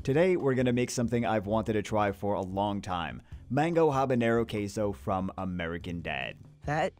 Today, we're gonna make something I've wanted to try for a long time. Mango habanero queso from American Dad. That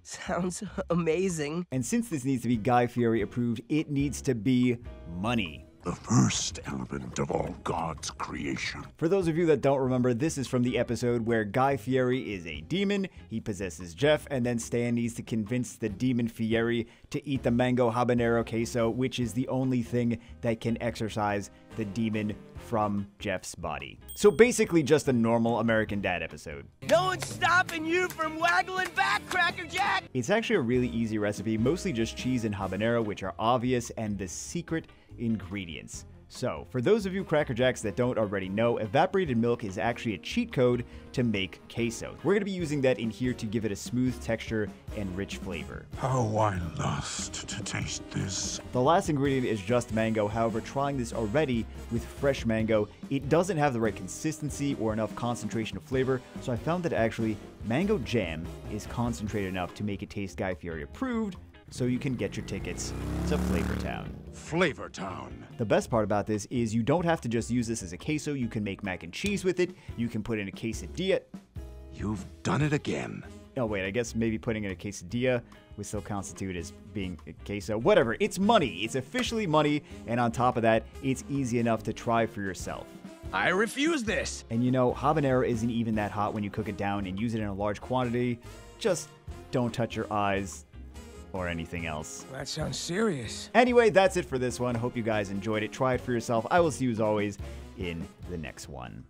sounds amazing. And since this needs to be Guy Fieri approved, it needs to be money. The first element of all God's creation. For those of you that don't remember, this is from the episode where Guy Fieri is a demon, he possesses Jeff, and then Stan needs to convince the demon Fieri to eat the mango habanero queso, which is the only thing that can exorcise the demon from Jeff's body. So basically just a normal American Dad episode. No one's stopping you from waggling back, Cracker Jack! It's actually a really easy recipe, mostly just cheese and habanero, which are obvious, and the secret ingredients. So, for those of you Cracker Jacks that don't already know, evaporated milk is actually a cheat code to make queso. We're going to be using that in here to give it a smooth texture and rich flavor. How I lust to taste this. The last ingredient is just mango. However, trying this already with fresh mango, it doesn't have the right consistency or enough concentration of flavor, so I found that actually mango jam is concentrated enough to make it taste Guy Fieri approved, so you can get your tickets to Flavor Town. Flavor Town. The best part about this is you don't have to just use this as a queso. You can make mac and cheese with it. You can put in a quesadilla. You've done it again. Oh wait, I guess maybe putting in a quesadilla would still constitute as being a queso. Whatever, it's money. It's officially money, and on top of that, it's easy enough to try for yourself. I refuse this! And you know, habanero isn't even that hot when you cook it down and use it in a large quantity. Just don't touch your eyes or anything else. That sounds serious. Anyway, that's it for this one. Hope you guys enjoyed it. Try it for yourself. I will see you as always in the next one.